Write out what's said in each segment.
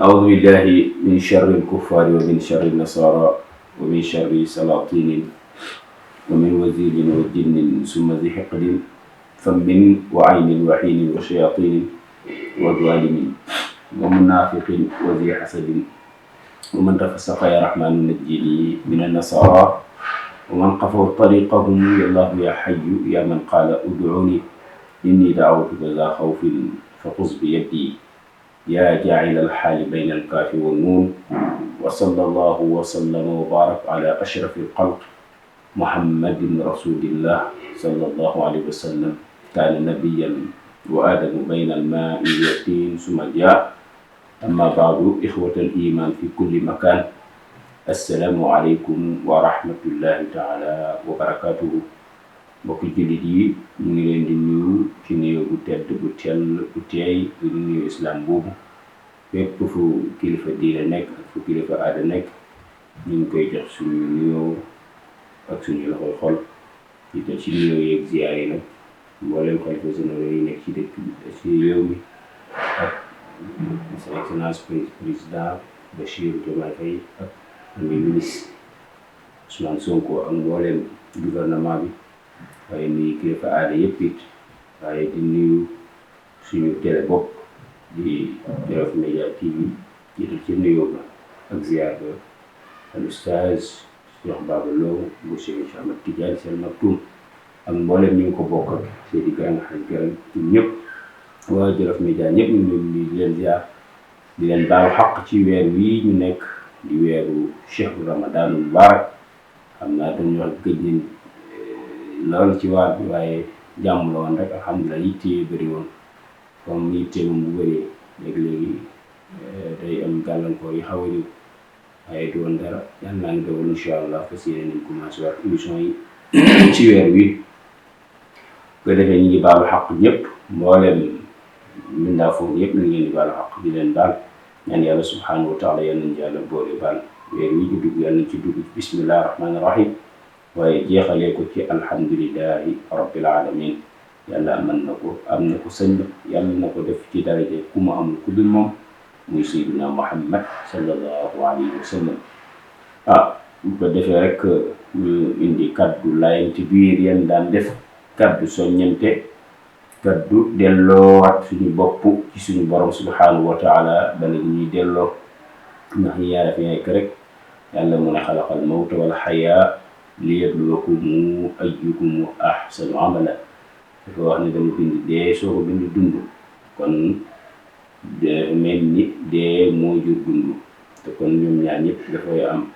أعوذ بالله من شر الكفار ومن شر النصارى ومن شر سلاطين ومن وزير وجن ثم ذي حقد فمن وعين وحين وشياطين وظالم ومنافق وذي حسد ومن تفسق يا رحمن نجني من النصارى ومن قفوا طريقهم يا الله يا حي يا من قال ادعوني إني دعوتك ذا خوف فخذ بيدي يا جاعل الحال بين الكاف والنون وصلى الله وسلم وبارك على أشرف الخلق محمد رسول الله صلى الله عليه وسلم كان نبيا وآدم بين الماء والطين ثم جاء أما بعد إخوة الإيمان في كل مكان السلام عليكم ورحمة الله تعالى وبركاته mbokki jullit yi ñu ngi leen di nuyu ci nuyoo bu tedd bu tell bu teey di nuyu islam boobu fépp fu kilifa diine nekk ak fu kilifa aada nekk ñu ngi koy jox suñu nuyoo ak suñu loxoy xol di te ci nuyoo yeeg ziyaar yi nag mbooleem xalifa généraux yi nekk ci dëkk ci réew mi ak son excellence président Bachir Diomaye Faye ak premier ministre Ousmane Sonko ak mbooleem gouvernement bi waaye nuyu kilifa aada yëpp it waaye di nuyu suñu télé bopp di Jolof Média TV jiital ci nuyoo ba ak ziar ba al oustaz Cheikh Baba Lo bu Cheikh Ahmed Tidiane Sy Al Maktoum ak mboolem ñu ngi ko bokk ak Seydi Grand Xaj Garan ci ñëpp waa Jolof Média ñëpp ñu ngi di leen ziar di leen baalu xaq ci weer wii ñu nekk di weeru chehru Ramadan mubarak xam naa dañu wax gëj nañ loolu ci waar bi waaye jàmm la woon rek alhamdulilah yitte yi bëri woon comme yitte moom bu bëree léegi-léegi day am gàllankoor yi xaw a ñëw waaye du woon dara yal naa ngi dogal incha allah fas yéene nañ commencé waat émission yi ci weer wi ko defee ñu ngi baalu xaq ñëpp mbooleem mbindaa foofu yëpp ñu ngi leen di baalu xaq di leen baal ñaan yàlla subhanahu wa taala yal nañ yàlla boole baal weer wi ñu dugg yal nañ ci dugg bismillahi rahmaani rahim waaye jeexalee ko ci alhamdulillahi rabbil alamin yàlla mën na ko am na ko sëñ yàlla na ko def ci daraje ku mu amul ku dul moom muy sayyidina Muhammad sallallahu alayhi wa sallam bu ko defee rek ñu indi kaddu laayante biir yan daan def kaddu soññante kaddu delloowaat suñu bopp ci suñu borom subhanahu wa taala bala ñuy delloo ndax yàlla fi nekk rek yàlla mu ne xalaqal mawta wal xayaa liyabluwakum ayyukum ahsanu amala dafa wax ne dama bind dee soo ko bind dund kon de mel ni dee moo jur dund te kon ñoom ñaar ñëpp dafay am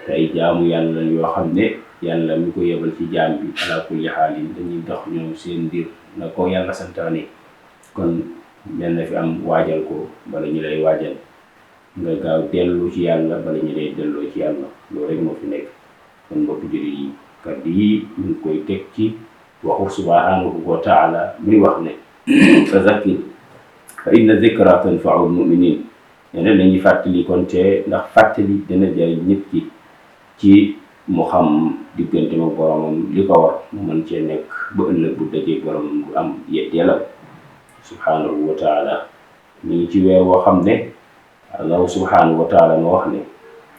tey jaamu yàlla yoo xam ne yàlla mi ko yebal ci jaam bi ala kulli xaalin dañuy dox ñoom seen mbir na ko yàlla santaane kon mel na fi am waajal ko bala ñu lay waajal nga gaaw dellu ci yàlla bala ñu lay delloo ci yàlla loolu rek moo fi nekk kon mbokk jullit yi kàddu yi ñu ngi koy teg ci waxu subhanahu wa taala muy wax ne fa zakkir fa inna zikra tanfa'u al-mu'minin ñeneen dañuy fàttali kon te ndax fàttali dina jëriñ nit ki ci mu xam diggante ma boromam li ko war mu mën cee nekk ba ëllëg bu dajee boromam bu am yeddeelam subhanahu wa taala ñu ngi ci weer woo xam ne Allah subhanahu wa taala moo wax ne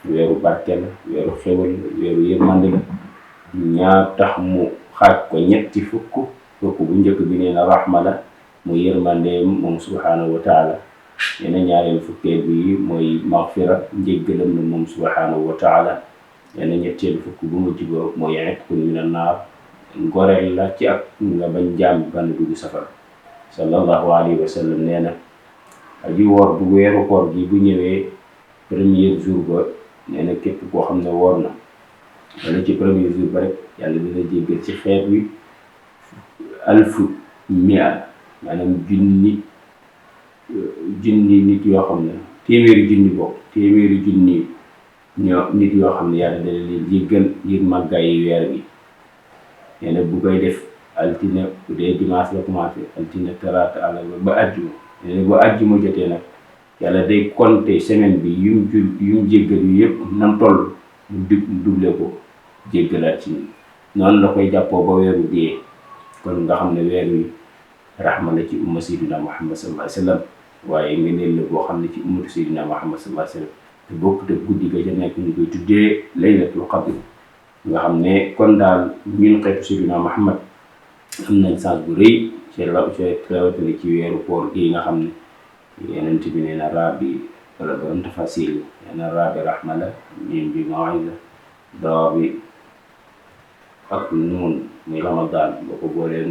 weeru barke la weeru xewal la weeru yërmande la ñaar tax mu xaaj ko ñetti fukk bu njëkk bi nee na rahma la mu yërmandeem moom subhanahu wa taala yeneen ñaareel fukkeel bi mooy maghfira njéggalam na moom subhanahu wa taala yeneen ñetteel fukk bu mujj ba mooy itqun minan naar goreel la ci ak nga bañ jaam ban dugg safara sallallahu alayhi wa sallam nee na aji woor bu weeru koor gi bu ñëwee premier jour ba nee na képp koo xam ne woor na wala ci premier jour ba rek yàlla dina jéggal ci xeet wi alfu mia maanaam junni nit yoo xam ne téeméeri junni nit yoo xam ne yàlla dana leen jéggal ngir màggaayi weer bi nee na bu koy def altine bu dee dimanche la commencé altine talaata àllarba ba àjjuma nee na bu àjjuma jotee nag yàlla day compter semaine bi yum jéggal yu yëpp nam toll mu double ko jéggalaat ci noonu la koy jàppoo ba weeru dee kon nga xam ne weer wi rahma la ci umma sayyidina Muhammad sallallahu alayhi wa sallam waaye ngëneel la boo xam ne ci ummatu Seydina Muhammad sallallahu alayhi wa sallam te bokk te guddi ga ca nekk ñu koy tuddee laylatul qadr nga xam ne kon daal ñun xeetu Seydina Muhammad am nañ chance bu rëy ci rawatina ci weeru koor gi nga xam ne Yonent bi nee na raabi wala borom tafasil nee na raabi rahma la miim bi maw'iza daa bi ak nuun muy Ramadan boo ko boolee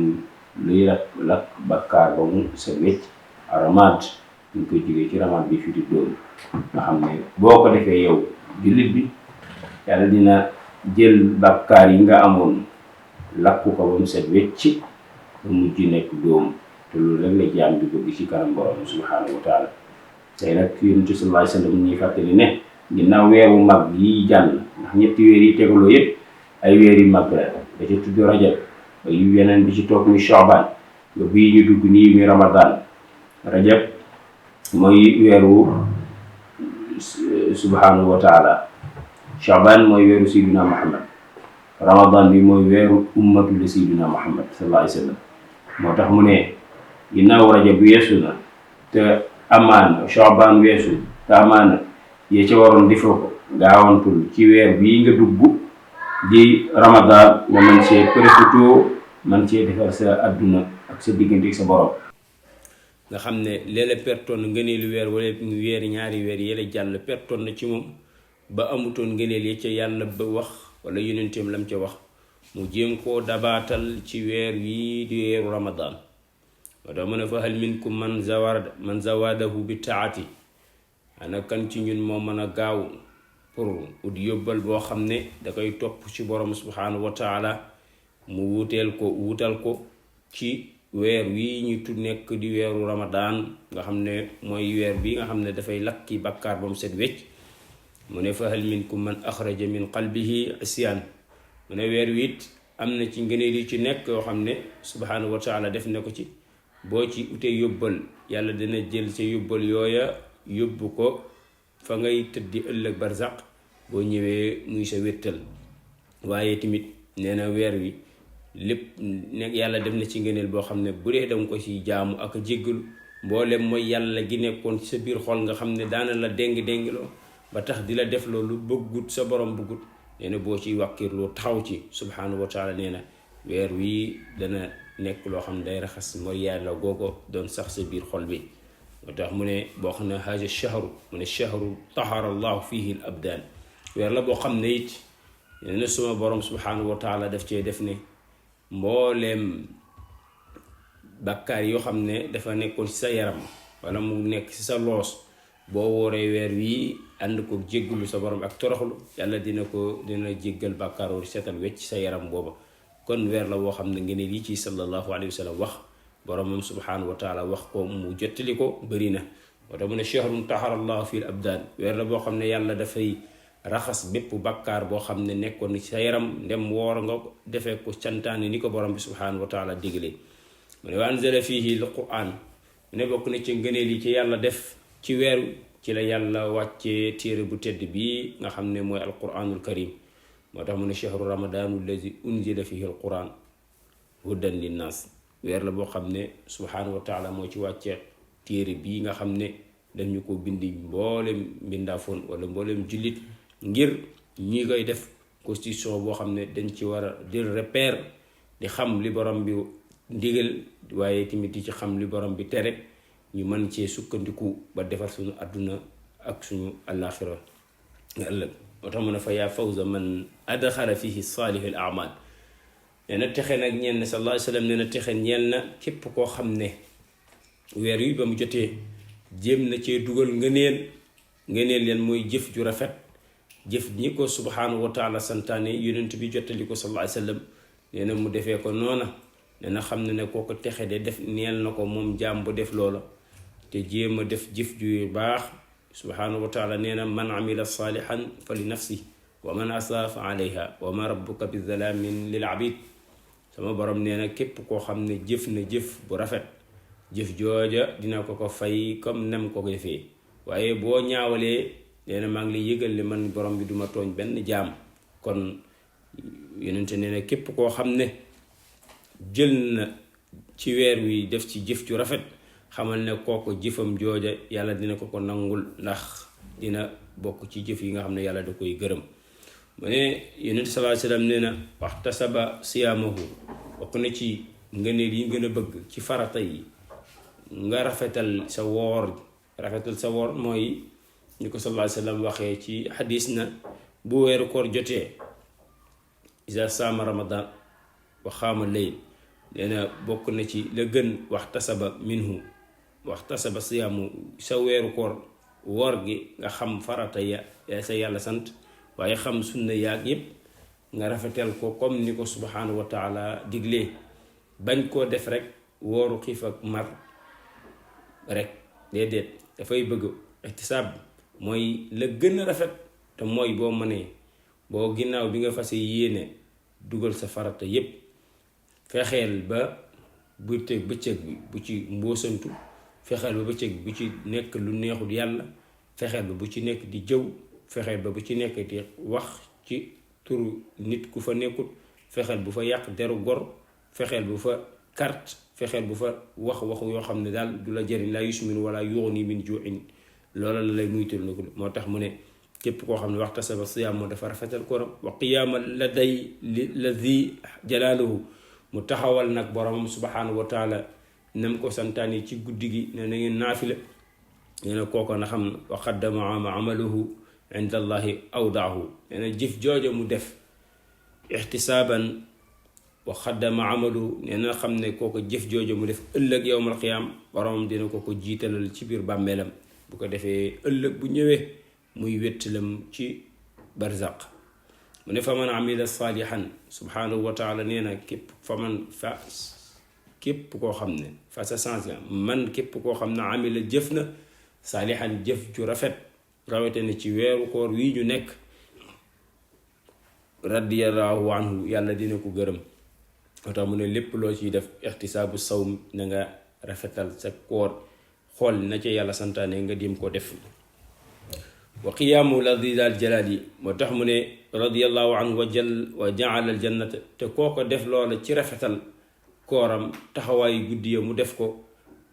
luy lakk bakkaar ba mu set wecc aramaad ñu koy jógee ci ramaad bi fiti dóomu nga xam ne boo ko defee yow jullit bi yàlla dina jël bakkaar yi nga amoon lakku ko ba mu set wecc ba mujj nekk dóomu te loolu rek la jaam bi bëgg ci kanam borom subhaanahu wa taala tey nag Yonent bi sallallahu alayhi wa sallam ñuy fàttali ne ginnaaw weeru mag yi jàll ndax ñetti weer yi tegaloo yëpp ay weer yu mag la da ca tudd rajab ba yu yeneen bi ci toog muy Shaaban nga bii ñu dugg nii muy Ramadan rajab mooy weeru subhanahu wa taala, Shaaban mooy weeru Seydina Muhammad, Ramadan bi mooy weeru ummatu li Seydina Muhammad sallallahu alayhi wa sallam. moo tax mu ne ginnaaw rajab weesu na te amaana Shaaban weesu te amaana yee ca waroon defoo ko gaawantul ci weer bii nga dugg di Ramadan nga mën cee profité man cee defar sa adduna ak sa diggante ak sa borom. nga xam ne léeg-léeg pertoon na ngëneelu weer wala weer ñaari weer yële jàll pertoon na ci moom ba amutoon ngëneel ya ca yàlla ba wax wala yonenteem lam ca wax mu jéem koo dabaatal ci weer wii di weeru Ramadan. moo tax mu ne fa hal minkum man zawadahu bi taati, ana kan ci ñun moo mën a gaaw pour ut yóbbal boo xam ne da koy topp ci borom subhanahu wa taala mu wutal ko ci weer wii ñu nekk di weeru Ramadan nga xam ne mooy weer bi nga xam ne dafay lakki bakkaar ba mu set wecc. mu ne fa hal minkum man axraja min qalbihi isyan, mu ne weer wi it am na ci ngëneel yi ci nekk yoo xam ne subhanahu wa taala def na ko ci. boo ci utee yóbbal yàlla dina jël sa yóbbal yooya yóbbu ko fa ngay tëddi ëllëg barzaq boo ñëwee muy sa wéttal. waaye tamit nee na weer wi lépp nekk yàlla def na ci ngëneel boo xam ne bu dee danga ko ci jaamu ak jéggalu mboolem mooy yàlla gi nekkoon ci sa biir xol nga xam ne daana la déngiloo ba tax di la def loolu bëggut sa borom bëggut, nee na boo ciy wàkkirloo taxaw ci subhanahu wa taala nee na weer wi dana nekk loo xam ne day raxas mooy yàlla googo doon sax sa biir xol bi. moo tax mu ne boo xam ne haja shahru, mu ne shahru tahara allahu fihi al abdaan, weer la boo xam ne it nee na suma borom subhanahu wa taala daf cee def ne mbooleem bakkaar yoo xam ne dafa nekkoon ci sa yaram wala mu nekk ci sa loos boo wooree weer wii ànd ko jéggalu sa borom ak toroxlu yàlla dina jéggal bakkaar woo seetal wecc sa yaram booba. kon weer la boo xam ne ngeen lii ci sallallahu alayhi wa sallam wax boromam subhanahu wa taala wax ko mu jottali ko bëri na. moo tax mu ne shahrun tahara allahu fi l abdaan, weer la boo xam ne yàlla dafay raxas bépp bakkaar boo xam ne nekkoon ci sa yaram ndem woor nga defee ko cantaani ni ko borom bi subhanahu wa taala digle. mu ne wa anzala fihi l quran, mu ne bokk na ci ngëneel yi ci yàlla def ci weer ci la yàlla wàccee téere bu tedd bii nga xam ne mooy alquranul karim. moo tax mu ne shahru ramadanu allazi unzila fihi alquran hudan linnaas, weer la boo xam ne subhanahu wa taala moo ci wàccee téere bii nga xam ne dañu ko bindi mboolem mbindaafoon wala mboolem jullit ngir ñi koy def constitution boo xam ne dañ ci war a jël repère di xam li borom bi ndigal waaye tamit di ci xam li borom bi tere ñu mën cee sukkandiku ba defar suñu àdduna ak suñu àllaaxira ëllëg. moo tax mu ne fa yaa fawza man adxala fihi saalih al amal, nee na texe nag ñeel na sallallahu alayhi wa sallam nee na texe ñeel na képp koo xam ne weer yi ba mu jotee jéem na cee dugal ngëneel leen mooy jëf ju rafet, jëf ñi ko subhanahu wa taala santaane yonent bi jottali ko sallallahu alayhi wa sallam nee na mu defee ko noona. nee na xam ne kooku texe de def neel na ko moom jaam bu def loola te jéem a def jëf ju baax. subhanahu wa taala nee na man amila salihan fa li nafsi wa man asaa fa alayha wa ma rabbuka bi zalamin lil abid. sama borom nee na képp koo xam ne jëf na jëf bu rafet jëf jooja dina ko fay comme nem ko defee, waaye boo ñaawalee nee na maa ngi lay yëgal li man borom bi duma tooñ benn jaam. kon yonente nee na képp koo xam ne jël na ci weer wi def ci jëf ju rafet xamal ne kooku jëfam jooja yàlla dina ko nangul ndax dina bokk ci jëf yi nga xam ne yàlla da koy gërëm. mu ne yonent sallallahu alayhi wasallam nee na waxtasaba siyaamahu, bokk na ci ngëneel yi gën a bëgg ci farata yi nga rafetal sa woor. rafetal sa woor mooy ñu ko sallallahu alayhi wasallam waxee ci xadis na bu weeru koor jotee isa saama ramadan wa xaama layl, nee na bokk na ci la gën waxtasaba minhu, waxtasaba siyaamu sa weeru koor woor gi nga xam farata ya sa yàlla sant waaye xam sunna yaag yépp nga rafetal ko comme ni ko subhanahu wa taala diglee, bañ koo def rek wooru xiif ak mar rek déedéet. dafay bëgg ihtisaab mooy la gën a rafet te mooy boo mënee boo ginnaaw bi nga fase yéene dugal sa farata yépp fexeel ba bëccëg bi bu ci mboosantu, fexeel ba bëccëg bi bu ci nekk lu neexul yàlla, fexeel ba bu ci nekk di jëw, fexeel ba bu ci nekk di wax ci turu nit ku fa nekkul, fexeel bu fa yàq deru gor, fexeel bu fa carte, fexeel bu fa waxu yoo xam ne daal du la jëriñ, laa yusmin wala yughni min ju'in, loola la lay muytal na ko. moo tax mu ne képp koo xam ne waxtasaba siyaam moo dafa rafetal kooram. wa qiyaama ladhi jalaaluhu, mu taxawal nag boromam subhanahu wa taala nam ko santaani ci guddi gi ne na ngeen naafila, nee na kooko na xam wa qaddama amaluhu inda allahi awdaahu, nee na jëf jooja mu def ihtisaaban wa xaddama amalu, nee na xam ne kooko jëf jooju mu def ëllëg yowmal qiyaam boromam dina ko jiitalal ci biir bàmmeelam, bu ko defee ëllëg bu ñëwee muy wéttalam ci barzaq. mu ne fa man amila saalihan subhanahu wa taala nee na képp koo xam ne fa sa sens la man képp koo xam ne amila jëf na saalihan jëf ju rafet rawete ne ci weeru koor wii ñu nekk radiyallahu anhu yàlla dina ko gërëm. moo tax mu ne lépp loo ciy def ixtisaabu sawm na nga rafetal sa koor, xool na ca yàlla santaane nga dim ko def. wa qiyaamu ladi daal jalaali, moo tax mu ne radiyallahu anhu wa jaala aljannata, te kooko def loola ci rafetal kooram taxawaayu guddi ya mu def ko,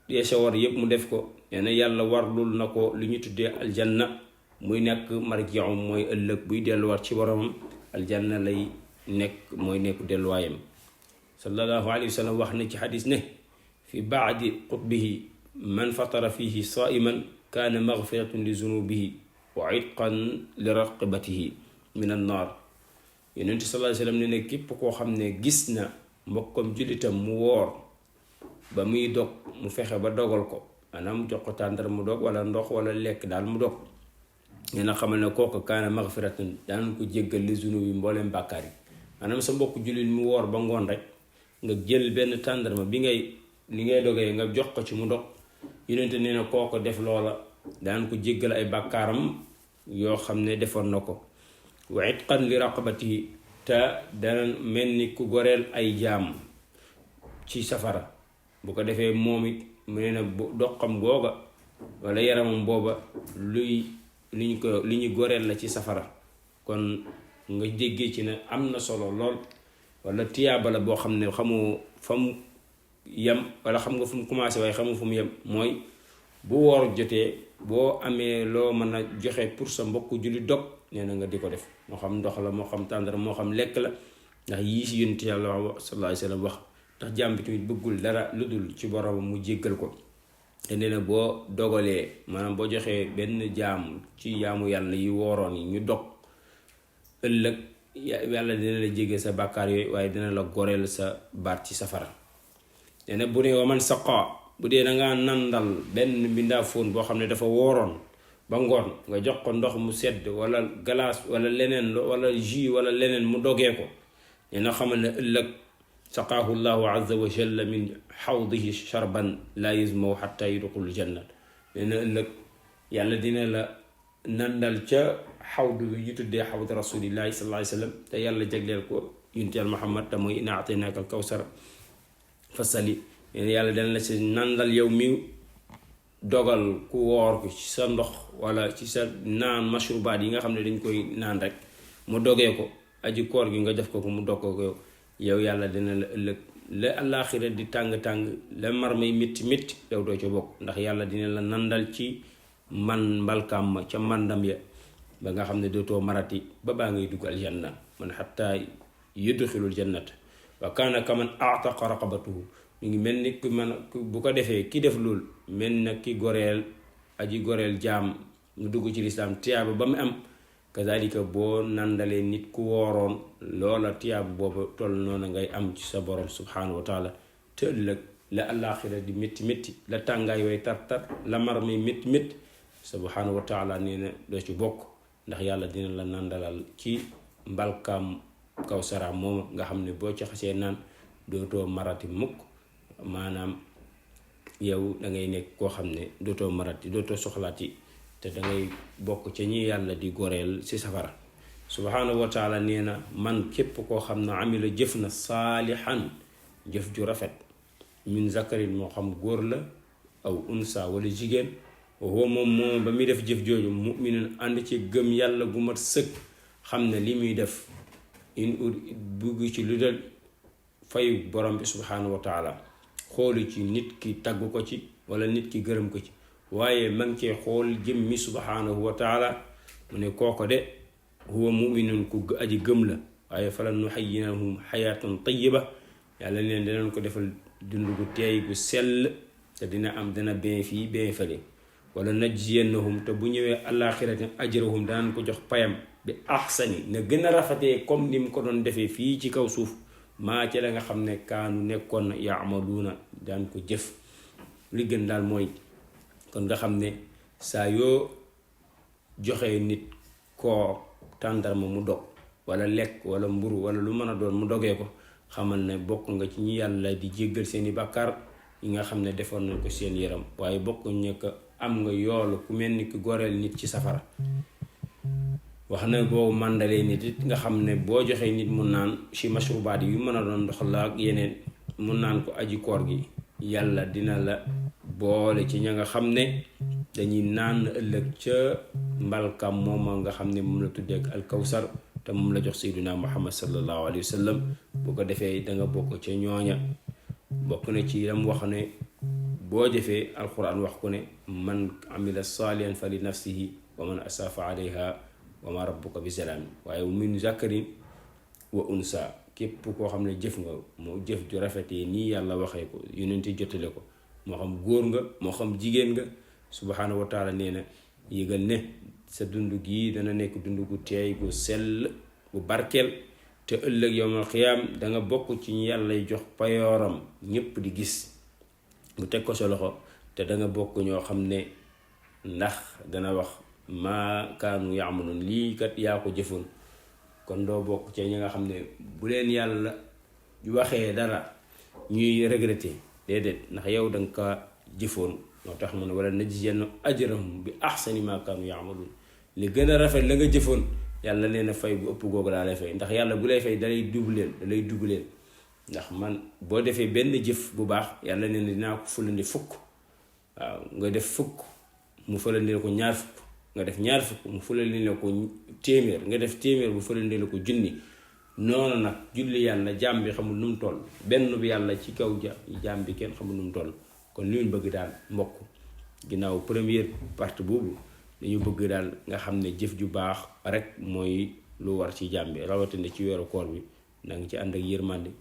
yee sa war yëpp mu def ko, nee na yàlla warlul na ko lu ñu tuddee aljanna, muy nekk marji'um mooy ëllëg buy delluwaat ci boromam aljanna lay nekk mooy nekku delluwaayam. sallallahu alayhi wa sallam wax na ci xadis ne fi baadi qutbihi man fatara fihi saiman kaana magfiratun li zunubihi wa itqan li raqabatihi min annaar. yonent sallallahu alayhi wa sallam ne ne képp koo xam ne gis na mbokkam jullitam mu woor ba muy dog mu fexe ba dogal ko, maanaam jox ko tàndar mu dog wala ndox wala lekk daal mu dog, nee na xamal ne kooku kaana magfiratun daan ko jéggal li zunubi mbooleem bàkkaar yi. maanaam sa mbokk jullit mu woor ba ngoon rek nga jël benn tàndarma bi li ngay dogee nga jox ko ci mu dog, yonent nee na kooko def loola daan ko jéggal ay bàkkaaram yoo xam ne defoon na ko. wa itqan li raqabatihi, te dana mel ni ku goreel ay jaam ci safara, bu ko defee moom it mu ne na doqam googa wala yaramam booba li ñu goreel la ci safara. kon nga jéggee ci ne am na solo lool, wala tiyaaba la boo xam ne xamu fa mu yem, wala xam nga fu mu commencé waaye xamu fu mu yem. mooy bu woor jotee boo amee loo mën a joxe pour sa mbokku julli dog, nee na nga di ko def, moo xam ndox la moo xam tàndara moo xam lekk la, ndax yii si yonent yàlla sallallahu alayhi wa sallam wax. ndax jaam bi tamit bëggul dara lu dul ci borom mu jéggal ko. te nee na boo dogalee maanaam boo joxee benn jaam ci jaamu yàlla yi wooroon yi ñu dog, ëllëg yàlla dina la jéggal sa bàkkaar yooyu waaye dina la goreel sa baat ci safara. nee na bu ne wa man saqa, bu dee dangaa nandal benn mbindaafoon boo xam ne dafa wooroon ba ngoon nga jox ko ndox mu sedd wala glace wala leneen wala jus wala leneen mu dogee ko, nee na xamal ne ëllëg saqaahu llahu azza wa jalla min xawdihi sharban laa yuzmaw xatta yudxulul janna. nee na ëllëg yàlla dina la nandal ca xawdu bi ñu tuddee xawdu rasulillahi sallallahu alayhi wa sallam, te yàlla jagleel ko yonent yàlla Muhammad te mooy inna ataynaaka al kawsar fasali. nee na yàlla dana la si nandal yow mi dogal ku woor ko ci sa ndox wala ci sa naan mashrubaat yi nga xam ne dañ koy naan rek mu dogee ko, aji koor gi nga def ko mu dog ko yow yàlla dina la ëllëg la àllaaxira di tàng-tàng la mar may métti métti yow doo ca bokk ndax yàlla dina la nandal ci man mbalkaam ma ca mandam ya ba nga xam ne dootoo marati ba baa ngay dugg aljanna man xataa yudxilul jannata wa kaana kaman aataqa raqabatuhu mi ngi mel ni ku man bu ko defee ki def loolu mel na ki goreel aji goreel jaam mu dugg ci lislaam tiyaaba ba mu am kazalika boo nandalee nit ku wooroon loola tiyaaba boobu toll noonu ngay am ci sa borom subhanahu wa taala te ëllëg la àllaaxira di métti métti la tàngaay way tar-tar la mar mi métti métti subhanahu wa taala nee na doo ci bokk ndax yàlla dina la nandalal ci mbalkaam kawsara moom nga xam ne boo ci xasee naan dootoo marati mukk maanaam yow da ngay nekk koo xam ne dootoo marati dootoo soxlaati te da ngay bokk ca ñi yàlla di goreel ci safara subhanahu wa taala nee na man képp koo xam ne amila jëf na saalihan jëf ju rafet min zakarin moo xam góor la aw unsa wala jigéen woo moom ba muy def jëf jooju mu'minun ànd ci gëm yàlla gu mat sëkk xam ne li muy def in bugg ci lu dal fayu borom bi subhanahu wa taala xoolu ci nit ki tagg ko ci wala nit ki gërëm ko ci waaye man cee xool jëmmi subhanahu wa taala mu ne kooko de huwa mu'minun ku aji gëm la waaye fala nuhayyinahum hayatan tayyiba yàlla leen dinañ ko defal dund gu teey gu sell te dina am dina bien fii bien fële wala najziyannahum te bu ñëwee àllaaxirati ajrahum danañ ko jox payam bi ahsani na gën a rafetee comme ni mu ko doon defee fii ci kaw suuf maa ci la nga xam ne kaanu nekkoon yaamaluuna daan ko jëf li gën daal mooy kon nga xam ne saa yoo joxee nit koo tàndarma mu dog wala lekk wala mburu wala lu mën a doon mu dogee ko xamal ne bokk nga ci ñi yàlla di jéggal seeni bàkkaar yi nga xam ne defoon nañ ko seen yaram waaye bokk ñu ko am nga yoolu ku mel ni ki goreel nit ci safara wax na boo màndalee nit it nga xam ne boo joxee nit mu naan ci mashrubaat yu mën a doon ndox la ak yeneen mu naan ko aji koor gi yàlla dina la boole ci ña nga xam ne dañuy naan ëllëg ca mbalkam moom nga xam ne moom la tuddee ak alkawsar te moom la jox sayyiduna muhammad sallallahu alayhi wa sallam bu ko defee danga bokk ca ñooña bokk na ci lam wax ne boo defee alquran wax ko ne man amila salihan fa li nafsihi wa man asafa alayha wa ma rabbuka bi salaam waaye min zakarin wa unsa képp koo xam ne jëf nga moo jëf ju rafetee nii yàlla waxee ko yonenti jotale ko moo xam góor nga moo xam jigéen nga subhanahu wa taala nee na yëgal ne sa dund gii dana nekk dund gu teey gu sell bu barkeel te ëllëg yawmal xiyaam danga bokk ci ñu yàllay jox payooram ñépp di gis mu teg ko sa loxo te danga bokk ñoo xam ne ndax dana wax maa kaanu yaamaluun lii kat yaa ko jëfoon kon doo bokk ci ñi nga xam ne bu leen yàlla waxee dara ñuy regretter déedéet ndax yow danga ko jëfoon moo tax mu ne wala najziyanna ajrahum bi ahsani maa kaanu yaamaluun li gën a rafet la nga jëfoon yàlla nee na fay bu ëpp googu laa lay fay ndax yàlla bu lay fay dalay dubleel ndax man boo defee benn jëf bu baax yàlla nee na dinaa ko fulandi fukk waaw nga def fukk mu fulandi la ko ñaar fukk nga def ñaar fukk mu fulandi la ko téeméer nga def téeméer mu fulandi la ko junni noonu nag julli yàlla jaam bi xamul nu mu toll benn bi yàlla ci kaw jaam bi kenn xamul nu mu toll kon li ñu bëgg daal mbokk ginnaaw première partie boobu dañu bëgg daal nga xam ne jëf ju baax rek mooy lu war ci jaam bi rawatina ci weeru koor bi na nga ci ànd ak yërmande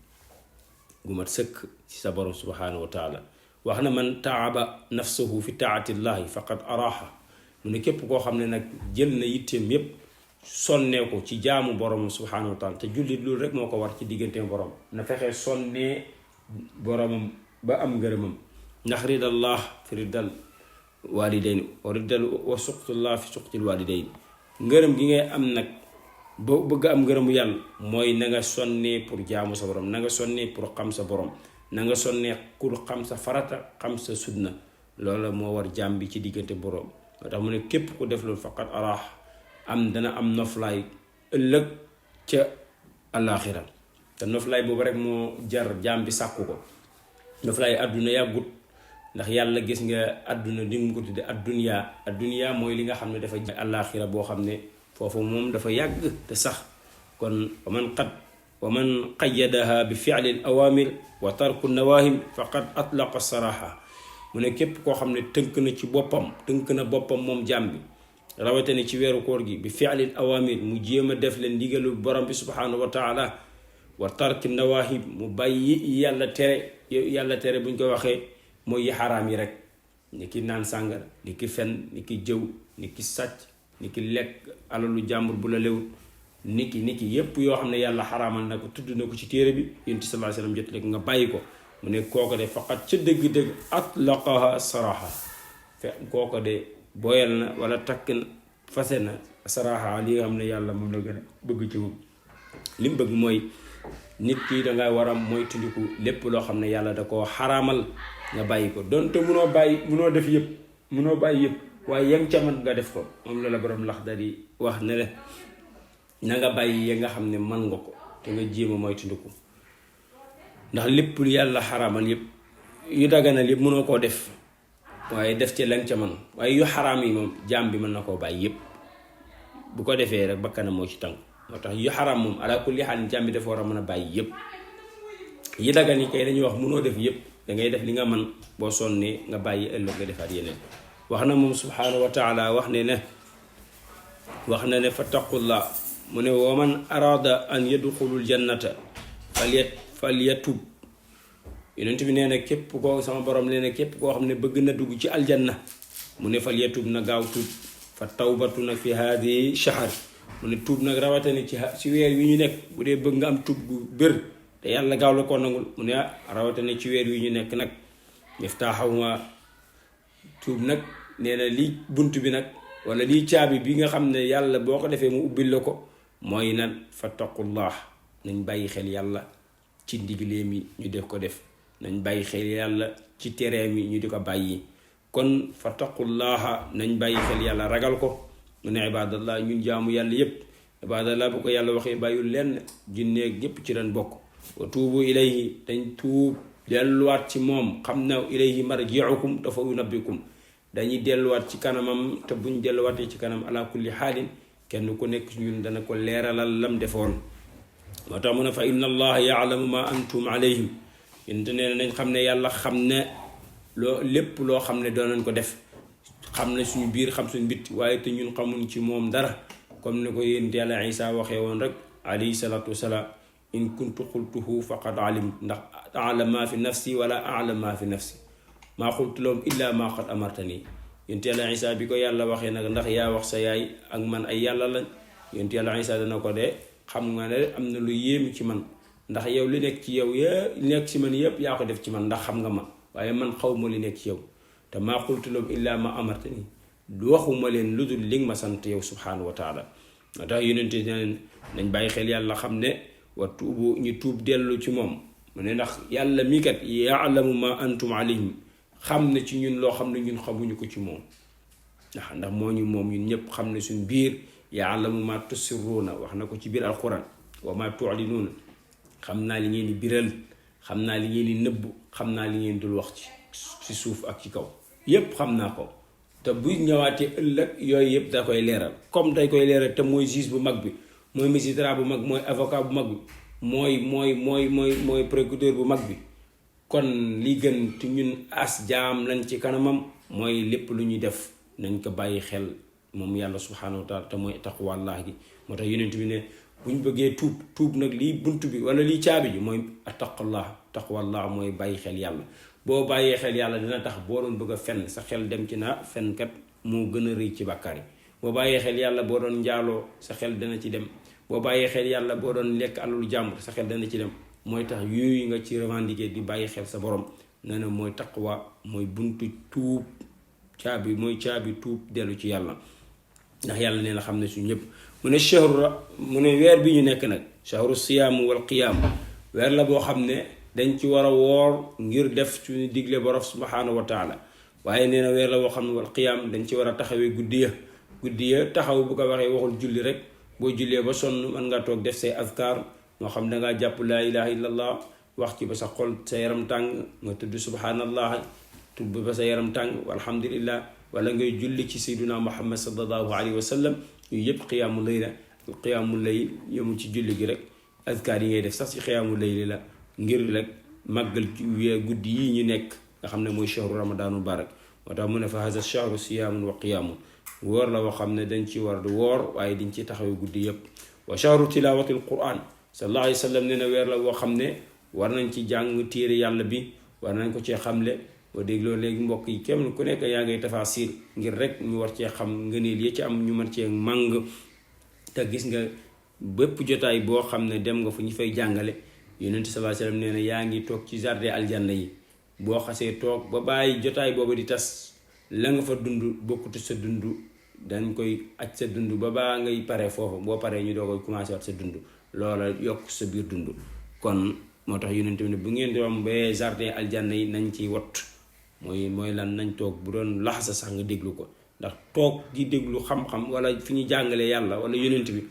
gu mat sëkk ci sa borom subhanahu wa taala wax na man taaba nafsuhu fi taatillahi faqad araha mu ne képp koo xam ne nag jël na yitteem yépp sonnee ko ci jaamu borom subhanahu wa taala te jullit loolu rek moo ko war ci diggante borom na fexe sonnee boromam ba am ngërëmam ndax ridallah fi ridal walidayn wa ridal wa suqtullah fi suqtil walidayn ngërëm gi ngay am nag boo bëgg am ngërëmu yàlla mooy na nga sonnee pour jaamu sa borom na nga sonnee pour xam sa borom na nga sonnee pour xam sa farata xam sa sunna loola moo war jaam bi ci diggante borom moo tax mu ne képp ku def loolu faqat araax am dana am noflaay ëllëg ca àllaaxira te noflaay boobu rek moo jar jaam bi sàkku ko noflaay àdduna yàggut ndax yàlla gis nga àdduna di mu ko tudde adduniya mooy li nga xam ne dafa àllaaxira boo xam ne foofu moom dafa yàgg te sax kon man qad wa man qayyadaha bi fi'li al awamir wa tarku nawahim faqad atlaqa saraha mu ne képp koo xam ne tënk na boppam moom jaam bi rawatina ci weeru koor gi bi fi'li al awamir mu jéem a def leen ndigalu borom bi subhanahu wa taala wa tarki nawahib mu bàyyi yàlla tere buñ ko waxee mooy yi xaraam yi rek ni ki naan sàngara ni ki fen ni ki jëw ni ki sàcc ni ki lekk alalu jàmbur bu la lewut ni ki yépp yoo xam ne yàlla xaraamal na ko tudd na ko ci téere bi yonent sallallahu alayhi wasallam jot rek nga bàyyi ko mu ne kooko de faqat ca dëgg-dëgg atlaqaha saraha kooko de boyal na wala takk na fase na saraha li nga xam ne yàlla moom la gën a bëgg ci moom li mu bëgg mooy nit ki danga war a moytandiku lépp loo xam ne yàlla da koo xaraamal nga bàyyi ko donte munoo def yëpp munoo bàyyi yëpp waaye yem ca man nga def ko moom la borom Laxdari wax ne le na nga bàyyi ya nga xam ne man nga ko te nga jéem a moytandiku ndax lépp lu yàlla xaraamal yëpp yu daganal yëpp munoo koo def waaye def ci lan ca man waaye yu xaraam yi moom jaam bi mën na koo bàyyi yëpp bu ko defee rek bakkanam moo ci tànk moo tax yu xaraam moom ala kulli xaal jaam bi dafa war a mën a bàyyi yëpp yi dagan yi kay dañuy wax munoo def yëpp dangay def li nga man boo sonnee nga bàyyi ëllëg nga defaat yeneen wax na moom subhanahu wa taala wax na ne fattaqullah mu ne wa man arada an yadxulul jannata falyatub yonent bi nee na képp koo sama borom nee na képp koo xam ne bëgg na dugg ci aljanna mu ne falyatub na gaaw tuub fa tawbatu nag fi haadi shahr mu ne tuub nag rawatina ci weer wi ñu nekk bu dee bëgg nga am tuub gu bër te yàlla gaaw la ko nangul mu ne rawatina ci weer wi ñu nekk nag miftaaxuma tuub nag nee na lii bunt bi nag wala lii caabi bi nga xam ne yàlla boo ko defee mu ubbil la ko mooy nag fattaqullah nañ bàyyi xel yàlla ci ndigileem yi ñu def ko def nañ bàyyi xel yàlla ci tereem yi ñu di ko bàyyi kon fattaqullaha nañ bàyyi xel yàlla ragal ko mu ne ibadallah ñun jaamu yàlla yépp ibadallah bu ko yàlla waxee bàyyul lenn jinneeg ñépp ci leen bokk wa tuubu ilayhi dañ tuub delluwaat ci moom xam na ilayhi marji'ukum te fa yunabbikum dañuy delluwaat ci kanamam te buñ delluwaatee ci kanam ala kulli xaalin kenn ku nekk ñun dana ko leeralal lam defoon moo tax mu ne fa inna allaha yaalamu ma antum alayhim yénte nee nañ xam ne yàlla xam ne lépp loo xam ne doon nañ ko def xam ne suñu biir xam suñu bitti waaye te ñun xamuñ ci moom dara comme ni ko yénte yàlla Isa waxee woon rek alayhi salatu wasalaam in kuntu qultuhu faqad alim ndax a'lam ma fi nafsi wala a'lam ma fi nafsi maa qultu lahum illa ma qad amartani yonent yàlla Isa bi ko yàlla waxee nag ndax yaa wax sa yaay ak man ay yàlla lañ yonent yàlla Isa dana ko de xam nga ne am na lu yéemu ci man ndax yow li nekk ci yow li nekk ci man yëpp yaa ko def ci man ndax xam nga ma waaye man xaw ma li nekk ci yow te maa qultu lahum illa ma amartani waxuma leen lu dul li nga ma sant yow subhanahu wa taala moo tax yonent nañ bàyyi xel yàlla xam ne wa tuubu ñu tuub dellu ci moom mu ne ndax yàlla mii kat yaalamu ma antum alayhim xam ne ci ñun loo xam ne ñun xamuñu ko ci moom ndax moo ñu moom ñun ñëpp xam ne suñ biir yaalamu ma tusirruuna wax na ko ci biir alquran wa ma tu'linuuna xam naa li ngeen di biral xam naa li ngeen di nëbb xam naa li ngeen dul wax ci suuf ak ci kaw yépp xam naa ko te bu ñëwaatee ëllëg yooyu yëpp da koy leeral comme day koy leeral te mooy juge bu mag bi mooy magistrat bu mag mooy avocat bu mag bi mooy procureur bu mag bi kon li gën te ñun as jaam lañ ci kanamam mooy lépp lu ñuy def nañ ko bàyyi xel moom yàlla subhanahu wa taala te mooy taqwallah gi moo tax yonent bi ne bu ñu bëggee tuub nag lii bunt bi wala lii caabi ji mooy taqwallah mooy bàyyi xel yàlla boo bàyyee xel yàlla dina tax boo doon bëgg a fenn sa xel dem ci naa fenkat moo gën a rëy ci bàkkaar yi boo bàyyee xel yàlla boo doon njaaloo sa xel dana ci dem boo bàyyee xel yàlla boo doon lekk alalu jàmbur sa xel dana ci dem mooy tax yooyu nga ci revendiquer di bàyyi xel sa borom nee na mooy taqwa mooy buntu tuub caabi tuub dellu ci yàlla ndax yàlla nee na xam ne suñu ñëpp mu ne weer bi ñu nekk nag shahru siyaam wal qiyaam weer la boo xam ne dañ ci war a woor ngir def suñu digle borom subhanahu wa taala waaye nee na weer la boo xam ne wal qiyaam dañ ci war a taxawee guddi ya taxaw bu ko waxee waxul julli rek boo jullee ba sonn mën nga toog def say azkar moo xam dangaa jàpp laa ilaha illallah wax ci ba sa xol sa yaram tàng nga tudd subhanallah tudd ba sa yaram tàng walhamdulillah wala ngay julli ci sayduna muhammad sallallahu alayhi wa sallam yu yëpp qiyaamu layl la qiyaamu layl yëmu ci julli gi rek azkaar yi ngay def sax ci xiyaamu layli la ngir rek màggal guddi yi ñu nekk nga xam ne mooy shahru ramadaanul barak moo tax mu ne fa haza shahru siyaamun wa qiyaamun woor la woo xam ne dañ ci war di woor waaye diñ ci taxawe guddi yépp wa shahru tilaawatil quran sallallahu alayhi wa sallam nee na weer la woo xam ne war nañ ci jàng téere yàlla bi war nañ ko cee xamle boo dégloo léegi mbokk yi kenn ku nekk yaa ngay tafaasir ngir rek ñu war cee xam ngëneel yi ci am ñu mën cee màng te gis nga bépp jotaay boo xam ne dem nga fu ñu fay jàngale yonent sallallahu alayhi wa sallam nee na yaa ngi toog ci jardin aljanna yi boo xasee toog ba bàyyi jotaay boobu di tas la nga fa dund bokkutu sa dund dañ koy aj sa dund ba baa ngay pare foofu boo paree ñu doo koy commencé waat sa dund loola yokk sa biir dund kon moo tax yonent bi ne bu ngeen di am ba jardin aljanna yi nañ ciy wot mooy lan nañ toog bu doon laxasa sax nga déglu ko ndax toog di déglu xam-xam wala fi ñu jàngale yàlla wala yonent bi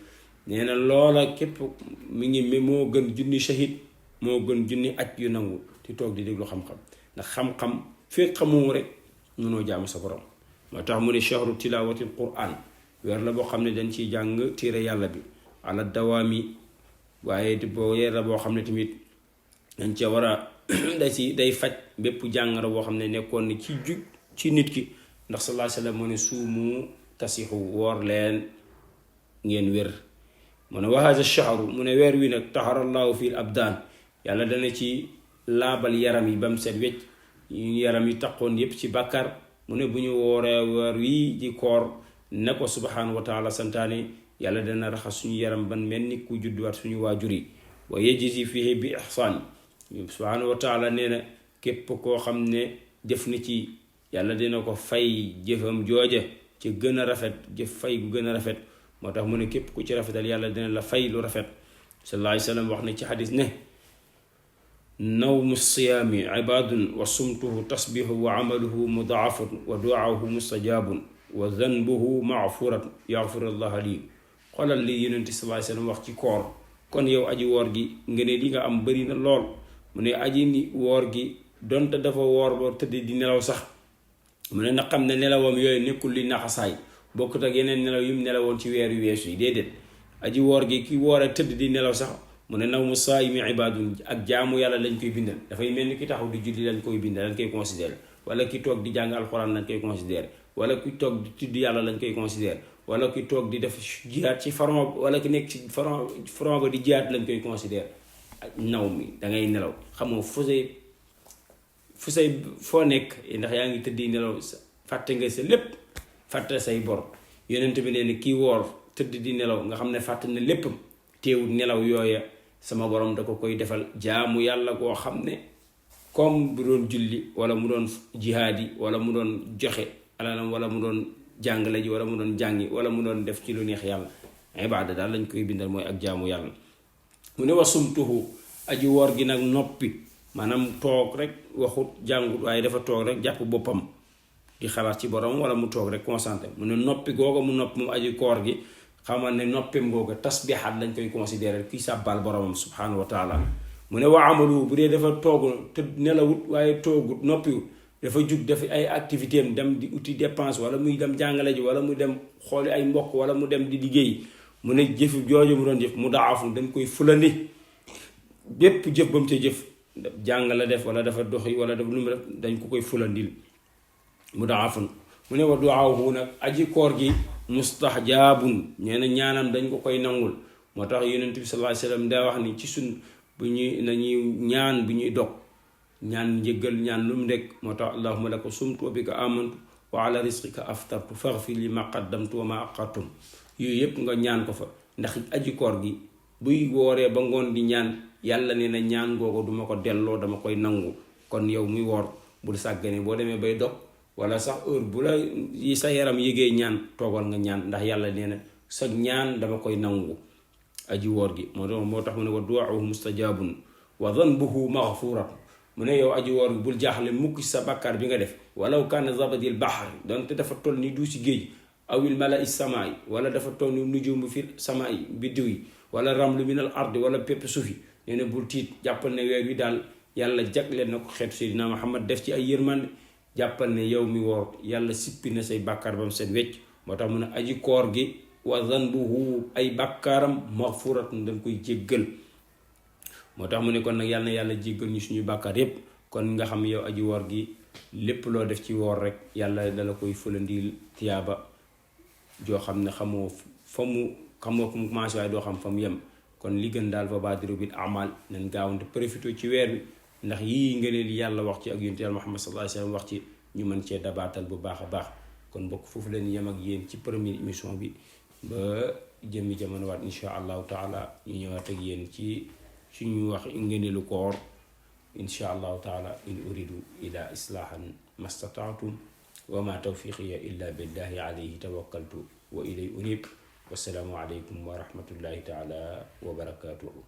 nee na loola képp mi ngi moo gën junni shahid moo gën junni aj yu nangu di toog di déglu xam-xam ndax xam-xam fekk xamoo rek mënoo jaamu sa borom moo tax mu ne shahru tilaawatil quran weer la boo xam ne dañ ciy jàng téere yàlla bi ala dawaami waaye boo weer la boo xam ne tamit dañ ca war a day faj bépp jàngoro boo xam ne nekkoon ni ci nit ki ndax sallallahu alayhi wa sallam mu ne suumu tasixu woor leen ngeen wér mu ne wa haza shahru mu ne weer wi nag taharallahu fil abdaan yàlla dana ci laabal yaram yi ba mu set wecc yaram yi taqoon yépp ci bàkkar mu ne bu ñu wooree weer wi di koor ne ko subhanahu wa taala santaane yàlla dana raxas suñu yaram ban mel ni ku judduwaat suñu waajur yi wa yajzi fihi bi ihsaan subhanahu wa taala nee na képp koo xam ne jëf na ci yàlla dina ko fay jëfam jooje ci gën a rafet jëf fay gu gën a rafet moo tax mu ne képp ku ci rafetal yàlla dina la fay lu rafet sallallahu alayhi wa sallam wax na ci xadis ne nawmu siyaami ibaadun wa sumtuhu tasbihu wa amaluhu mudaafun wa duaahu mustajaabun wa zanbuhu maafuratun yaxfirullah lii xoolal li yonent sallallahu alayhi wa sallam wax ci koor kon yow aji woor gi nga ne li nga am bari na lool mu ne aji ni woor gi donte dafa woor ba tëdd di nelaw sax mu ne na xam ne nelawam yooyu nekkul li naxasaay bokkut ak yeneen nelaw yu mu nelawoon ci weer yu weesu yi déedéet aji woor gi ki woore tëdd di nelaw sax mu ne nawmu saayimi ibaadun ak jaamu yàlla lañ koy bindal dafay mel ni ki taxaw di julli lañ koy bindal lañ koy considéré wala ki toog di jàng alxuraan lañ koy considéré wala ki toog di tudd yàlla lañ koy considéré wala ki toog di def jihaat ci front wala ki nekk ci front ba di jihaat lañ koy considéré naw mi dangay nelaw xamoo foo nekk ndax yaa ngi tëddi nelaw fàtte nga sa lépp fàtte say bor yonent bi nee ni kii woor tëdd di nelaw nga xam ne fàtte na lépp teewul nelaw yooya sama borom da ko koy defal jaamu yàlla koo xam ne comme bu doon julli wala mu doon jihaad yi wala mu doon joxe alalam wala mu doon jàngale ji wala mu doon jàngi wala mu doon def ci lu neex yàlla ibaada daal lañ koy bindal mooy ak jaamu yàlla mu ne wasumtuhu aji woor gi nag noppi maanaam toog rek waxut jàngut waaye dafa toog rek jàpp boppam di xalaat ci borom wala mu toog rek concentré mu ne noppi googa mu noppi moom aji koor gi xamal ne noppim googa tasbiixaat lañ koy considéré kii sàbbaal boromam subhanahu wa taala mu ne wa amalu bu dee dafa toog te nelawut waaye toogut noppiwut dafa jug dafa ay activité am dem di uti dépense wala muy dem jàngale ji wala mu dem xooli ay mbokk wala mu dem di liggéey mu ne jëf jooju mu doon jëf mu daafu dañ koy fulandi bépp jëf ba mu ca jëf jàng la def wala dafa doxi wala dafa lu mu def dañ ko koy fulandil mu daafun mu ne wa duaahu nag aji koor gi mustahjaabun nee na ñaanam dañ ko koy nangul moo tax yonent bi sallallahu alayhi wasallam daa wax ni ci sun bu ñuy nañuy ñaan bu ñuy dog ñaan njëggal ñaan lu mu nekk moo tax allahumma laka sumtu wa bika amantu wa ala rizqika aftartu faghfir li ma qaddamtu wa ma aqartum yooyu yëpp nga ñaan ko fa ndax aji koor gi buy wooree ba ngoon di ñaan yàlla nee na ñaan googu duma ko delloo dama koy nangu kon yow muy woor bul sàggane boo demee bay dog wala sax heure bu la yi sa yaram yëgee ñaan toogal nga ñaan ndax yàlla nee na sa ñaan dama koy nangu aji woor gi moo tax mu ne wa du'aahu mustajaabun wa dhanbuhu maghfurat mu ne yow aji woor gi bul jaaxle mukk sa bàkkaar bi nga def walaw kaana zabadil bahr donte dafa toll ni du si géej awil mala'i samaay wala dafa toll ni nujumu fi samaay biddiw yi wala ramlu minal ardi wala pépp suuf yi nee na bul tiit jàppal ne weer wi daal yàlla jagleel na ko xeetu Seydina Muhammad def ci ay yërmande jàppal ne yow mi woor yàlla sippi na say bàkkaar ba mu seen wecc moo tax mu ne aji koor gi wa zanbuhu ay bàkkaaram maghfuratun dañ koy jéggal moo tax mu ne kon nag yàlla na yàlla jéggal ñu suñu bàkkaar yépp. kon nga xam yow aji woor gi lépp loo def ci woor rek yàlla dala koy fëlandil tiyaaba joo xam ne xamoo fa mu xamoo ko mu commencé waaye doo xam fa mu yem. kon li gën daal fa baadiru bil amal nañ gaawante profité ci weer bi ndax yii ngëneel yàlla wax ci ak yonent yàlla Muhammad sallallahu alayhi wasallam wax ci ñu mën cee dabaatal bu baax a baax. kon mbokk foofu leen yem ak yéen ci première émission bi ba jëmmi jamono waat insha allahu taala ñu ñëwaat ak yéen ci suñu wax ngëneelu koor insha allahu taala in uridu ila islahan mastata'tum wa ma tawfiqiya illa billahi alayhi tawakkaltu wa ilay unib. wassalaamu alaykum wa rahmatullahi taala wa barakatuhu.